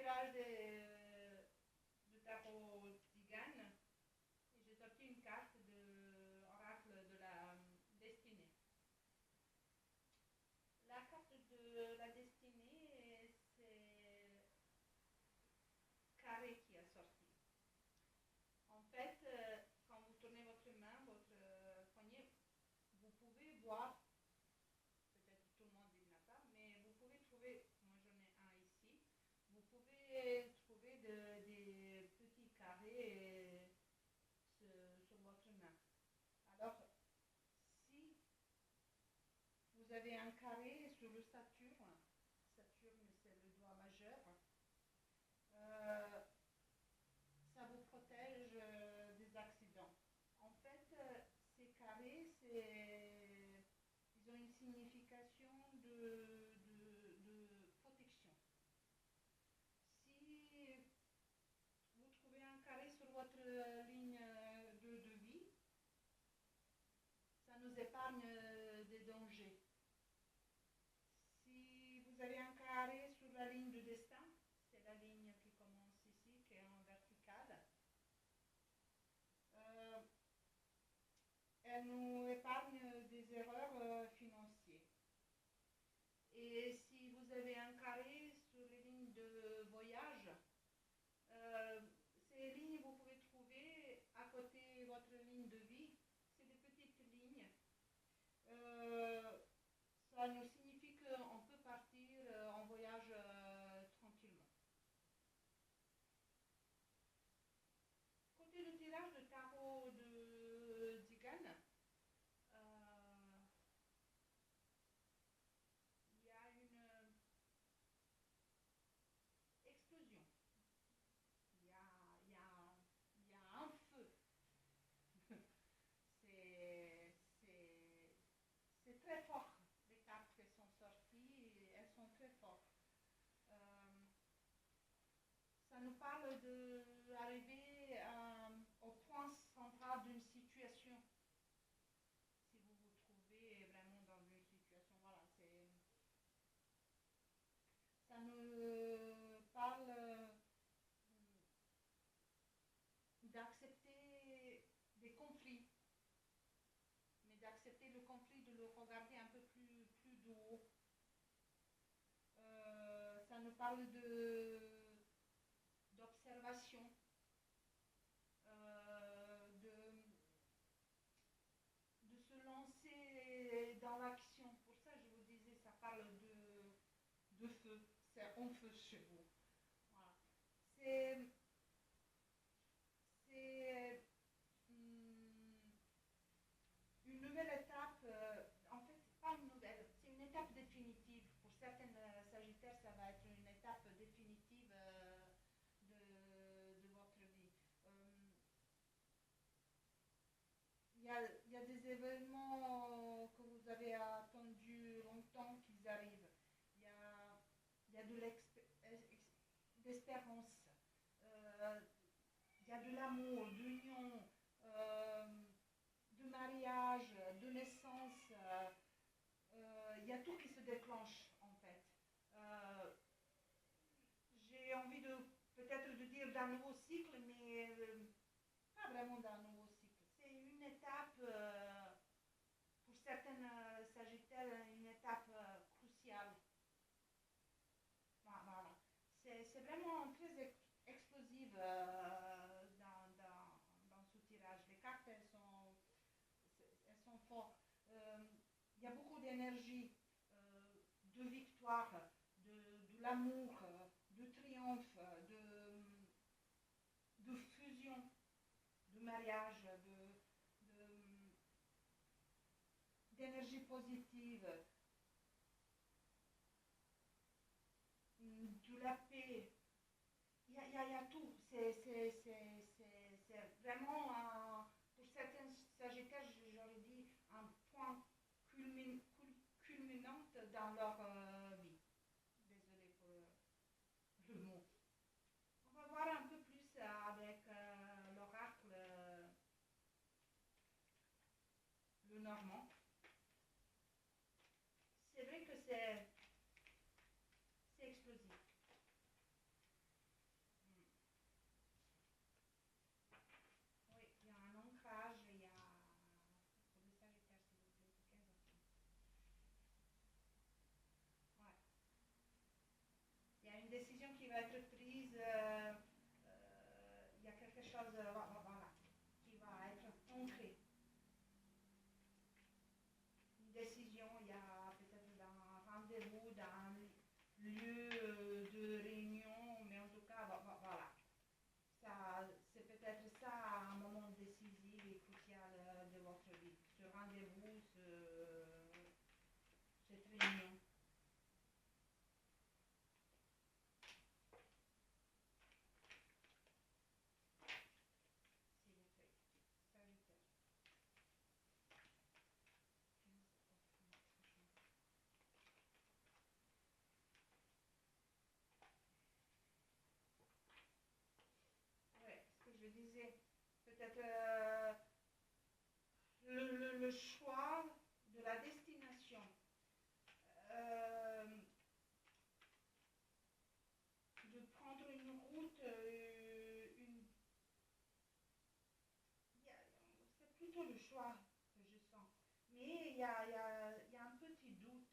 tirage de tarot Tzigane et j'ai sorti une carte de oracle de la destinée. La carte de la destinée, c'est carré qui a sorti. En fait, quand vous tournez votre main, votre poignet, vous pouvez voir, peut-être tout le monde il n'a pas, mais vous pouvez trouver, moi j'en ai un ici, vous pouvez trouver des petits carrés sur votre main. Alors, si vous avez un carré sur le Saturne, Saturne c'est le doigt majeur, euh, ça vous protège des accidents. En fait, ces carrés, ils ont une signification de protection. Si vous trouvez un carré sur votre ligne de vie, ça nous épargne des dangers. Si vous avez un carré sur la ligne de destin, c'est la ligne qui commence ici, qui est en verticale, elle nous épargne des erreurs financières. Et si vous avez un carré sur les lignes de voyage, ces lignes vous pouvez trouver à côté de votre ligne de vie. C'est des petites lignes. Ça nous signifie qu'on peut partir en voyage tranquillement. Côté le tirage de tarot de Tzigane, il y a une explosion. Il y a un feu. C'est très fort. Les cartes qui sont sorties, elles sont très fortes. Ça nous parle d'arriver au point central d'une situation. Si vous vous trouvez vraiment dans une situation, voilà, ça nous parle d'accepter des conflits, mais d'accepter le conflit, de le regarder un peu plus de haut. Ça nous parle d'observation, de se lancer dans l'action. Pour ça, je vous disais, ça parle de feu. C'est en feu chez vous. Voilà. C'est une nouvelle étape. En fait, c'est pas une nouvelle, c'est une étape définitive. Pour certaines Sagittaires, ça va être une étape définitive de votre vie. Il y a des événements que vous avez attendu longtemps qu'ils arrivent. Il y a de l'espérance. Il y a de l'amour, de l'union, de mariage, de naissance. Il y a tout qui se déclenche en fait. J'ai envie de peut-être de dire d'un nouveau cycle, mais pas vraiment d'un nouveau cycle. C'est une étape, pour certaines Sagittaires, une étape cruciale. Voilà. C'est vraiment très explosive dans ce tirage. Les cartes, elles sont fortes. Il y a beaucoup d'énergie, de victoire, de l'amour, de triomphe, de fusion, de mariage, d'énergie positive, de la paix. Il y a tout. C'est vraiment, pour certains Sagittaires, j'aurais dit, un point culminant dans leur vie. Désolée pour le mot. On va voir un peu plus avec l'oracle, le normand. C'est vrai que c'est explosif. va être prise, il y a quelque chose voilà, qui va être ancré. Une décision, il y a peut-être un rendez-vous, dans un lieu de réunion, mais en tout cas, voilà. C'est peut-être ça un moment décisif et crucial de votre vie. Ce rendez-vous, cette réunion. S'il vous plaît. Sagittaire. Ouais, ce que je disais, peut-être le choix de la destination. Euh, de prendre une route, c'est plutôt le choix que je sens. Mais il y a un petit doute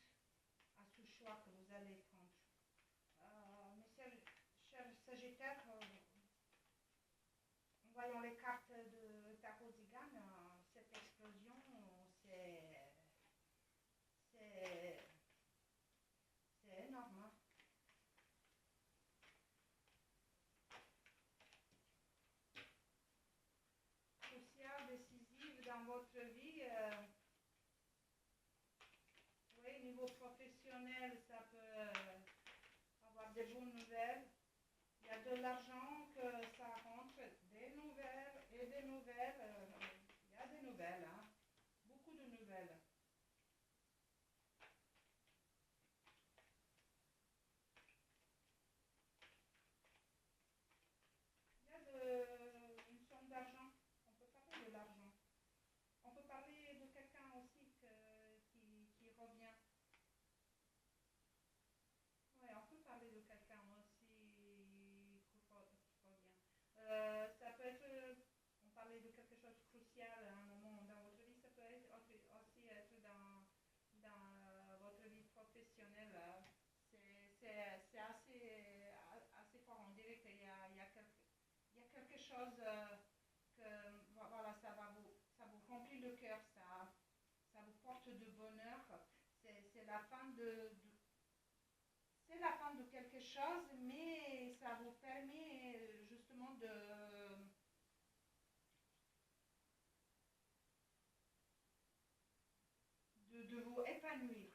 à ce choix que vous allez prendre. Mais cher Sagittaire, en voyant les cartes de Tarot Zigane, cette explosion, c'est c'est c'est énorme. Hein. Crucial, décisive dans votre vie. Oui, niveau professionnel, ça peut avoir des bonnes nouvelles. Il y a de l'argent que ça rentre, des nouvelles et des nouvelles. Il y a des nouvelles, hein. Beaucoup de nouvelles. Il y a une somme d'argent. On peut parler de l'argent. On peut parler de quelqu'un aussi qui revient. Oui, on peut parler de quelqu'un aussi qui revient. Ça peut être, on parlait de quelque chose de crucial à un moment dans votre vie, ça peut être aussi être dans votre vie professionnelle. C'est assez fort. On dirait il y a quelque chose que voilà, ça vous remplit le cœur, ça vous porte de bonheur. C'est la fin c'est la fin de quelque chose, mais ça vous permet justement de vous épanouir.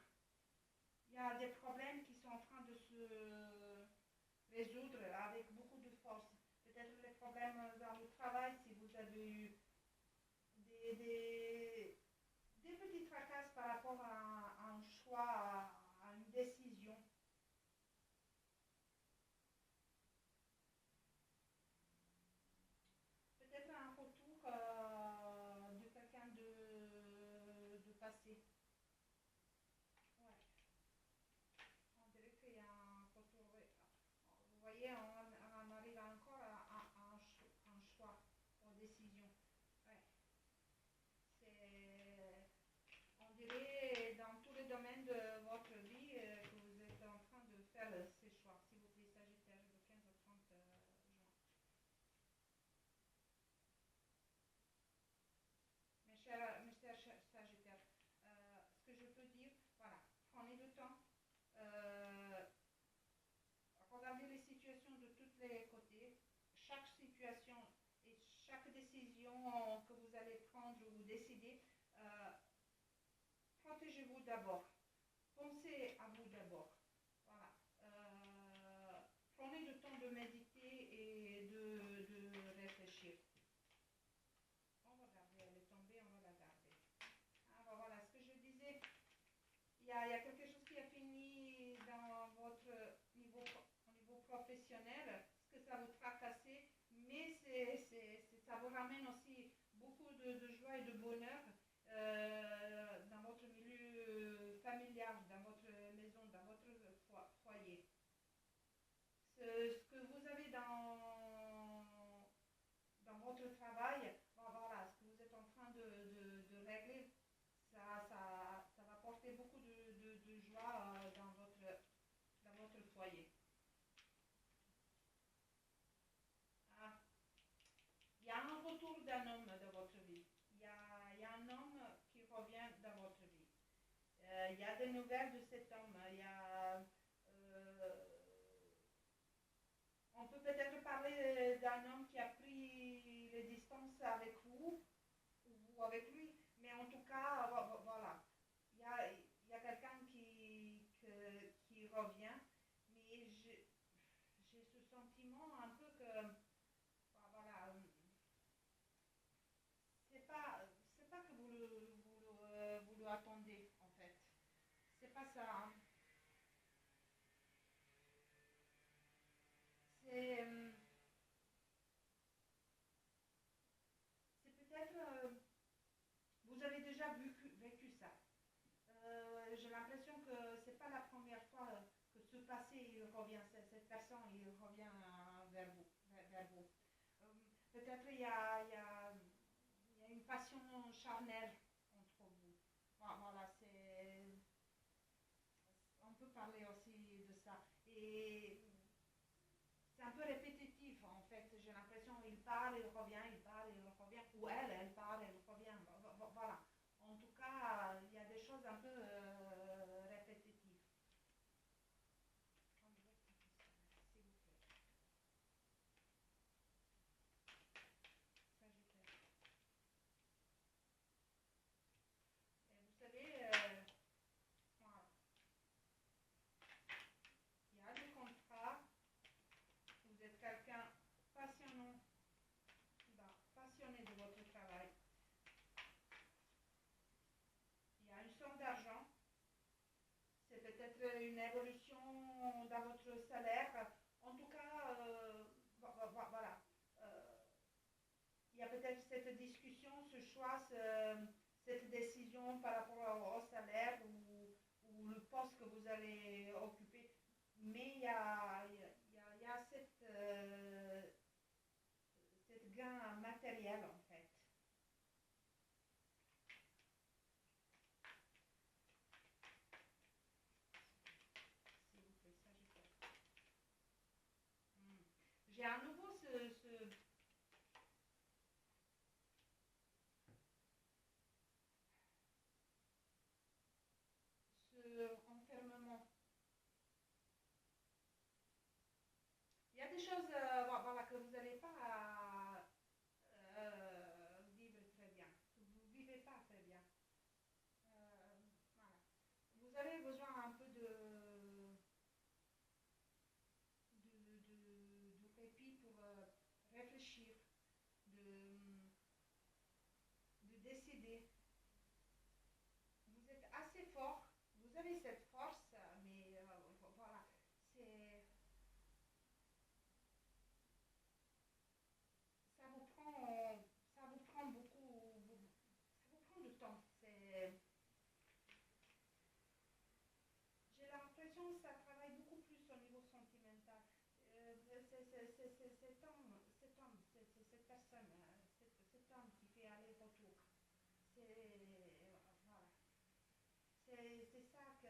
Il y a des problèmes qui sont en train de se résoudre avec beaucoup de force. Peut-être les problèmes dans le travail, si vous avez eu des, des, des petites tracasses par rapport à un choix, à une décision. Peut-être un retour de quelqu'un de passé. Ouais. On dirait qu'il y a un retour. Ouais. Vous voyez, on arrive encore à un choix, aux décisions. Ouais. C'est, on dirait dans tous les domaines de votre vie que vous êtes en train de faire ces choix. S'il vous plaît, Sagittaire, de 15 au 30 juin. Mes chers Sagittaires, ce que je peux dire, voilà, prenez le temps. Euh, Regardez les situations de tous les côtés. Chaque situation et chaque décision que vous allez prendre ou décider, euh, protégez-vous d'abord. Pensez à vous d'abord. Voilà. Prenez le temps de méditer et de réfléchir. On va garder, elle est tombée, on va la garder. Ah, bah voilà, ce que je disais, il y a quelque chose qui a fini dans votre niveau, au niveau professionnel, ce que ça vous tracassait, mais ça vous ramène aussi beaucoup de joie et de bonheur dans votre milieu familial, dans votre maison, dans votre foyer. Ce que vous avez dans votre travail, bon, voilà, ce que vous êtes en train de régler, ça va porter beaucoup de joie dans votre foyer. un homme dans votre vie. Il y a un homme qui revient dans votre vie. Il y a des nouvelles de cet homme. On peut peut-être parler d'un homme qui a pris les distances avec vous, ou vous avec lui, mais en tout cas, voilà. Il y a quelqu'un qui revient, mais j'ai ce sentiment un peu que, bah, voilà, c'est pas que vous le attendez, en fait. C'est pas ça, hein. C'est c'est peut-être, vous avez déjà vécu ça. J'ai l'impression que c'est pas la première fois que ce passé il revient, cette personne il revient vers vous. Vers vous. Euh, Peut-être il y a une passion charnelle entre vous. Voilà, on peut parler aussi de ça. Et c'est un peu répétitif en fait. J'ai l'impression il parle, il revient, il parle, il revient. Ou elle parle, elle revient. Voilà. En tout cas, il y a des choses un peu répétitives. S'il vous plaît. Sagittaire. Et vous savez, voilà, il y a des contrats, vous êtes quelqu'un passionnant, passionné de votre travail. Il y a une somme d'argent, c'est peut-être une évolution dans votre salaire. En tout cas, voilà. Euh, il y a peut-être cette discussion, ce choix, cette décision par rapport au salaire ou le poste que vous allez occuper. Mais il y a cette gain matériel en fait. S'il vous plaît, Sagittaire. Hmm. J'ai à nouveau ce enfermement. Il y a des choses voilà, que vous n'allez pas vivre très bien. Vous ne vivez pas très bien. Voilà. Vous avez besoin un peu de répit pour réfléchir, de, de décider. Vous êtes assez fort, vous avez cette force, mais voilà, c'est, ça vous prend, ça vous prend ça vous prend du temps. J'ai l'impression que ça travaille beaucoup plus au niveau sentimental. Cette personne, cet homme qui fait aller-retour, voilà. C'est ça que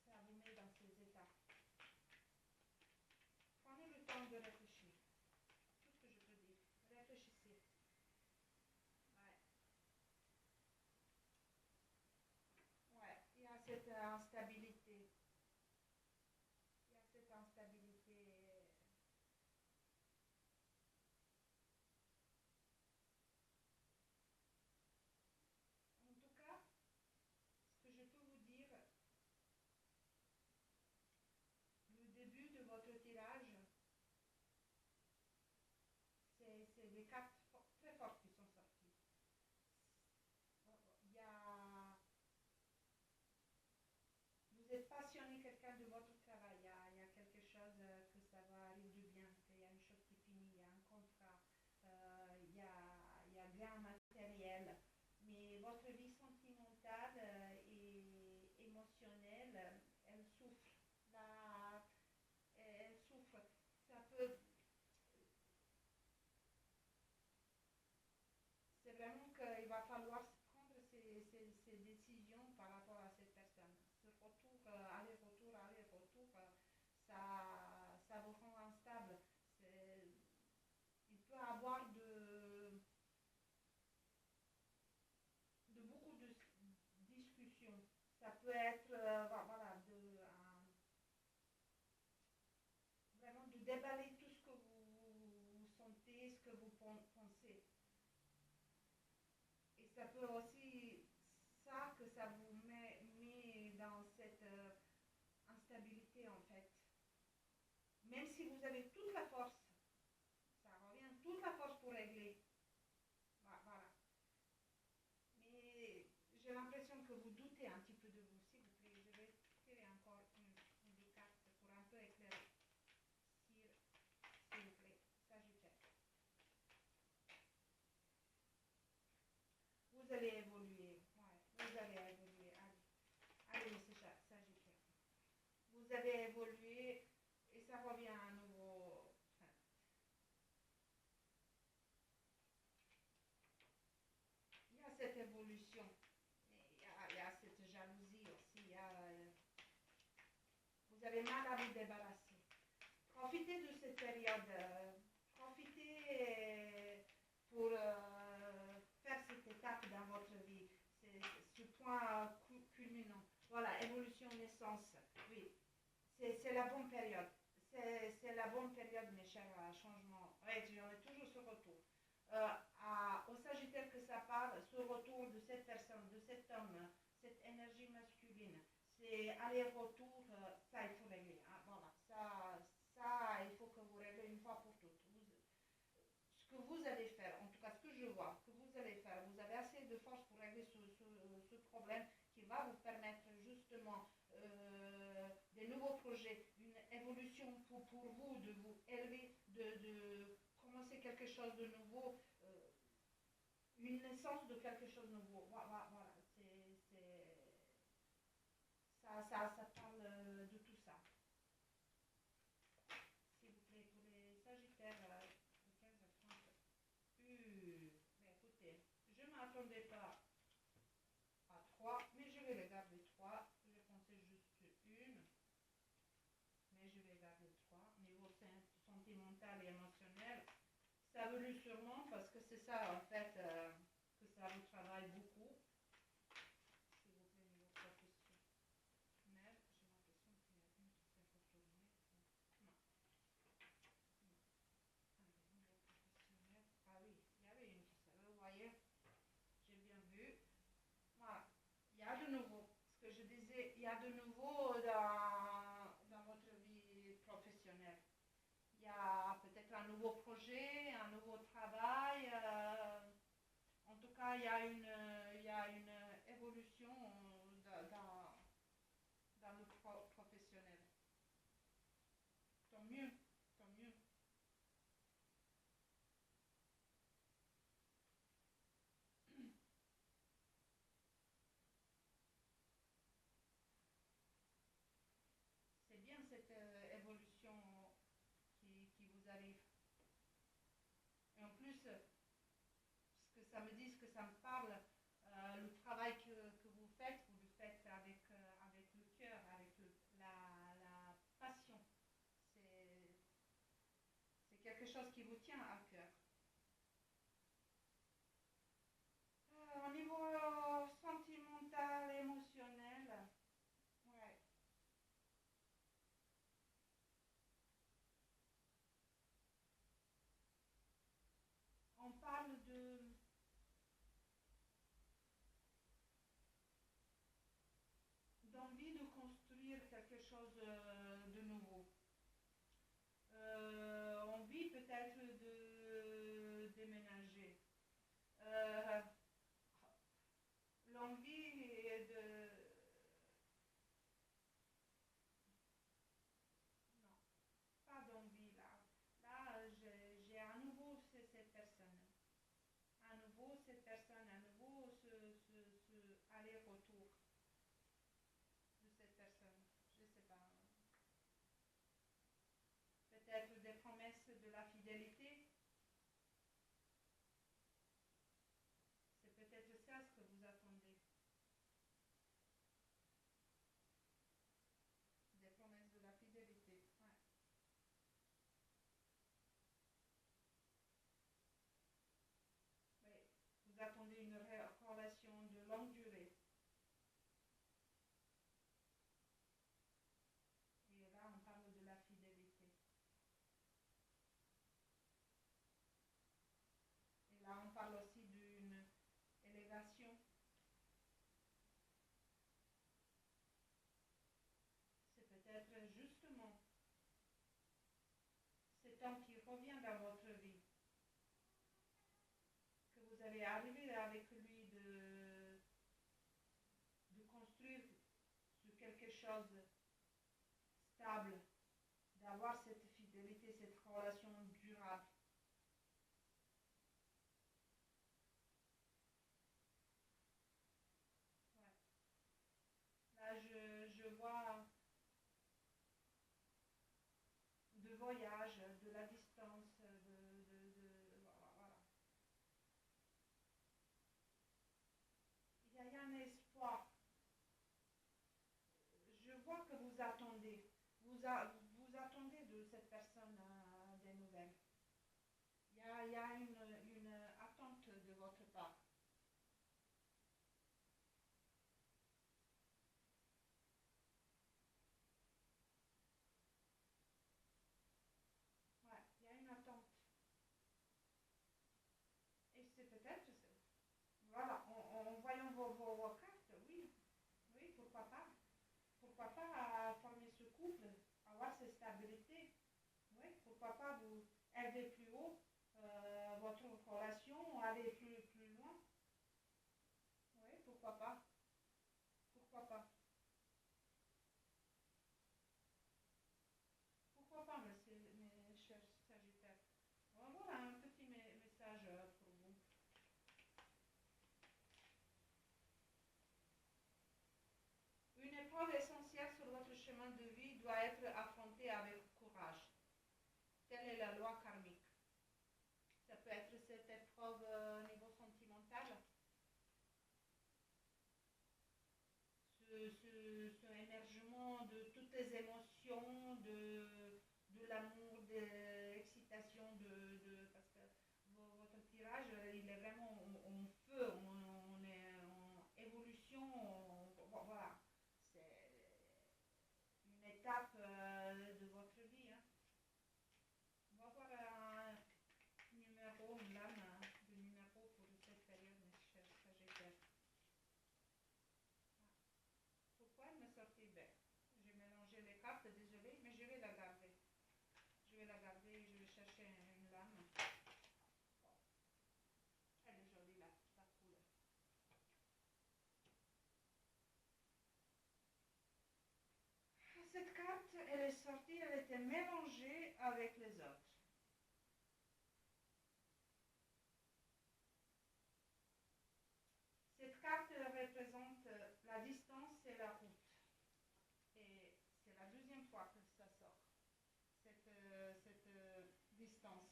ça vous met dans ces états. Prenez le temps de réfléchir. Tout ce que je peux dire. Réfléchissez. Ouais. Ouais. Il y a cette instabilité. Il y a cette instabilité. En tout cas, ce que je peux vous dire, le début de votre tirage, c'est des cartes très fortes qui sont sorties. Il y a, vous êtes passionné quelqu'un de votre travail, il y a quelque chose que ça va arriver du bien, qu'il y a une chose qui finit, il y a un contrat, il y a gain matériel, mais votre vie sentimentale et émotionnelle, elle souffre. Là, elle souffre. Ça peut, c'est vraiment qu'il va falloir prendre ces décisions par rapport à cette personne. Ce retour, aller-retour, aller-retour, ça vous rend instable. Il peut avoir peut être voilà, vraiment de déballer tout ce que vous sentez, ce que vous pensez. Et ça peut aussi, ça que ça vous met dans cette instabilité en fait. Même si vous avez toute la force, ça revient, toute la force pour régler. Voilà. Mais j'ai l'impression que vous doutez un petit peu de vous. S'il vous plaît, je vais tirer encore une des cartes pour un peu éclairer. S'il vous plaît, Sagittaire. Vous allez évoluer. Ouais, vous allez évoluer. Allez, monsieur Sagittaire. Vous avez évolué et ça revient à nouveau. Enfin, il y a cette évolution. Il y a cette jalousie aussi. Vous avez mal à vous débarrasser. Profitez de cette période. Profitez pour faire cette étape dans votre vie. C'est ce point culminant. Voilà, évolution, naissance. Oui, c'est la bonne période. C'est la bonne période, mes chers changements. Oui, j'en ai toujours ce retour. Au Sagittaire que ça parle, ce retour de cette personne, de cet homme, cette énergie masculine, c'est aller-retour, ça il faut régler. Hein, voilà, ça, il faut que vous réglez une fois pour toutes. Ce que vous allez faire, en tout cas ce que je vois, que vous allez faire, vous avez assez de force pour régler ce problème qui va vous permettre justement des nouveaux projets, une évolution pour vous, de vous élever, de commencer quelque chose de nouveau, une naissance de quelque chose de nouveau. Voilà, ça parle de tout ça. S'il vous plaît, pour les Sagittaires, le 15 à 30. Mais écoutez, je ne m'attendais pas à 3, mais je vais les garder 3. Je pensais juste une, mais je vais garder 3. Niveau sentimental et émotionnel, ça évolue sûrement parce que c'est ça en fait que ça vous travaille beaucoup. S'il vous plaît, niveau professionnel, j'ai l'impression qu'il y a une qui s'est retournée. Non, non. Allez, niveau professionnel. Ah oui, il y avait une qui s'est. Vous voyez, j'ai bien vu. Voilà. Il y a de nouveau. Ce que je disais, il y a de nouveau dans votre vie professionnelle. Il y a peut-être un nouveau projet, un nouveau travail. En tout cas, il y a une évolution dans le professionnel. Tant mieux, tant mieux. C'est bien cette évolution qui vous arrive. Et en plus, ce que ça me dit, ce que ça me parle, le travail que vous faites, vous le faites avec le cœur, avec la passion. C'est c'est quelque chose qui vous tient à cœur. Au niveau sentimental, émotionnel, ouais, on parle d'envie de construire quelque chose de nouveau. Envie peut-être de déménager. Euh, L'envie de... Non, pas d'envie là. Là, j'ai à nouveau cette personne. À nouveau cette personne, à nouveau ce aller-retour de cette personne. Je ne sais pas. Peut-être des promesses de la fidélité. C'est peut-être ça ce que vous attendez. Des promesses de la fidélité. Ouais. Ouais. Vous attendez une relation de longue durée. cet homme qui revient dans votre vie, que vous allez arriver avec lui de construire sur quelque chose de stable, d'avoir cette fidélité, cette relation durable. Ouais. Là, je vois de voyage, de la distance, voilà. Il y a un espoir. Je vois que vous attendez. Vous attendez de cette personne des nouvelles. Il y a une attente de votre part. Ouais, il y a une attente. Et c'est peut-être, voilà, en voyant vos cartes, oui, oui, pourquoi pas. Pourquoi pas former ce couple, avoir cette stabilité. Oui, pourquoi pas vous élever plus haut votre relation, aller plus loin. Oui, pourquoi pas. Pourquoi pas. Pourquoi pas, mes chers Sagittaires. Voilà un petit message pour vous. Une épreuve essentielle sur votre chemin de vie doit être affrontée avec courage. Telle est la loi karmique. Ça peut être cette épreuve au niveau sentimental, ce émergement de toutes les émotions, de l'amour, de l'excitation, parce que votre tirage, il est vraiment en feu, on est en évolution, voilà. C'est une étape de votre vie. Hein. On va voir un numéro, une lame de numéro pour cette période, mes chers Sagittaires. Pourquoi elle me sortait belle? J'ai mélangé les cartes, désolée, mais je vais la garder. Je vais la garder et je vais chercher une lame. Bon, elle est jolie la couleur. Cette carte, elle est sortie, elle était mélangée avec les autres. Cette carte représente la distance et la route. Et c'est la deuxième fois que ça sort, cette distance.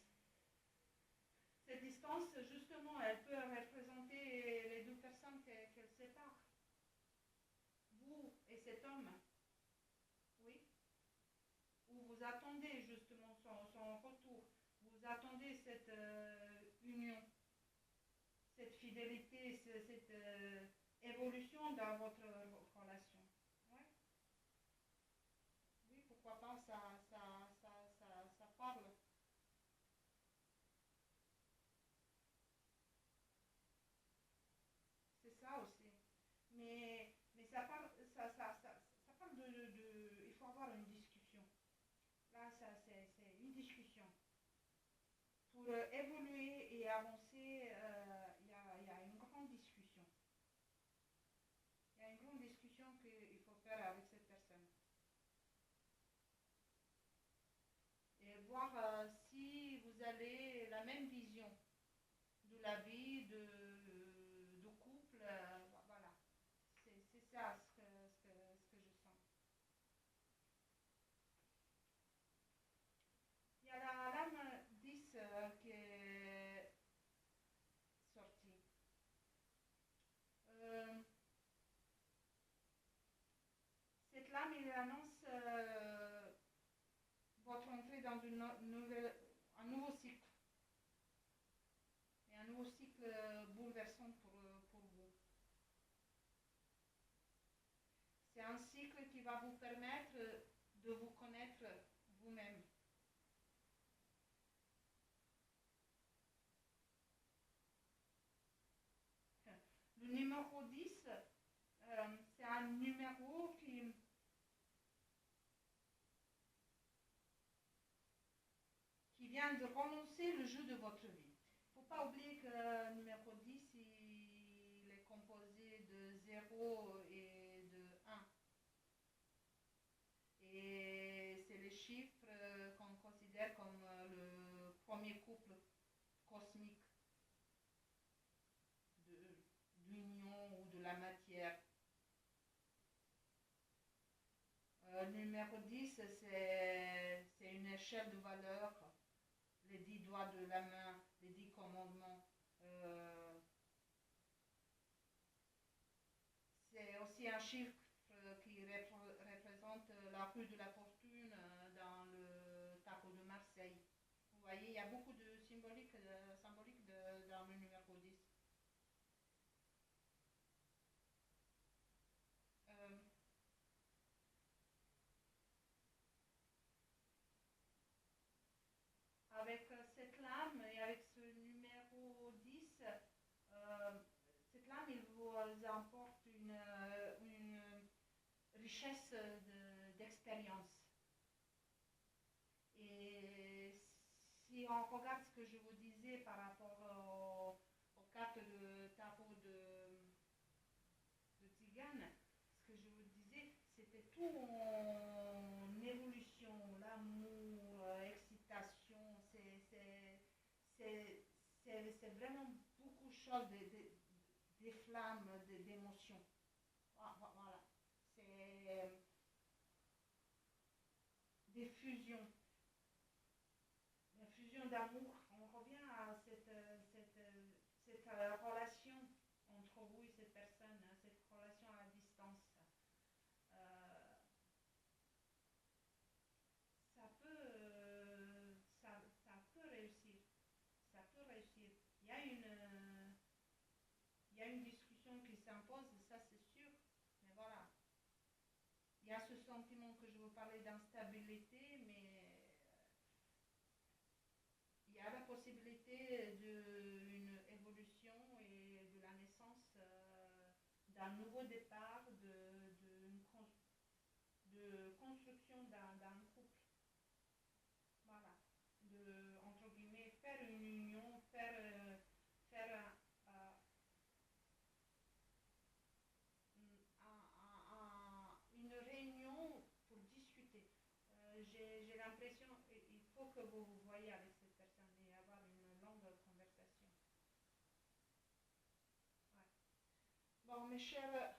Cette distance, justement, elle peut représenter les deux personnes qu'elle sépare. Vous et cet homme, oui, où vous attendez justement son retour, vous attendez cette union, cette fidélité, cette évolution dans votre relation. Ouais. Oui, pourquoi pas, ça parle. C'est ça aussi. Mais ça parle il faut avoir une discussion. Là, c'est une discussion. Pour évoluer et avancer, il y a une grande discussion. Il y a une grande discussion qu'il faut faire avec cette personne. Et voir si vous avez la même vision de la vie, de couple. Voilà. C'est ça ce que je sens. Il y a la lame 10 qui est sortie. Euh, cette lame, il annonce votre entrée dans un nouveau cycle. Et un nouveau cycle bouleversant pour vous. C'est un cycle qui va vous permettre de vous connaître vous-même. Le numéro 10, c'est un numéro qui vient de renoncer le jeu de votre vie. Il ne faut pas oublier que le numéro 10, il est composé de 0 et de 1. Et c'est les chiffres qu'on considère comme le premier couple cosmique d'union ou de la matière. Le numéro 10, c'est une échelle de valeurs, les 10 doigts de la main, les 10 commandements. C'est aussi un chiffre qui représente la rue de la fortune dans le tableau de Marseille. Vous voyez, il y a beaucoup de symbolique dans le numéro 10. Euh, avec cette lame et avec ce numéro 10, cette lame, il vous emporte une richesse d'expérience. Et si on regarde ce que je vous disais par rapport aux cartes de tarot de Tzigane, ce que je vous disais, c'était tout en évolution, l'amour, excitation, c'est vraiment beaucoup de choses, des flammes, d'émotions. Voilà, c'est des fusions, une fusion d'amour. On revient à cette relation entre vous et cette personne, hein, cette relation à distance. Euh, ça peut réussir. Ça peut réussir. Il y a une discussion qui s'impose, ça c'est sûr. Mais voilà. Il y a ce sentiment que je vous parlais d'instabilité, mais il y a la possibilité d'une évolution et de la naissance d'un nouveau départ, de construction d'un couple. Voilà. Entre guillemets, faire une union, faire une réunion pour discuter. J'ai l'impression qu'il faut que vous vous voyez avec cette personne et avoir une longue conversation. Ouais. Bon, mes chers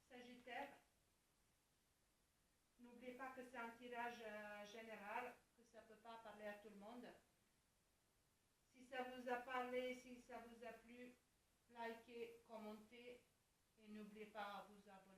Sagittaires, n'oubliez pas que c'est un tirage général, que ça ne peut pas parler à tout le monde. Si ça vous a parlé, si ça vous a plu, likez, commentez et n'oubliez pas à vous abonner.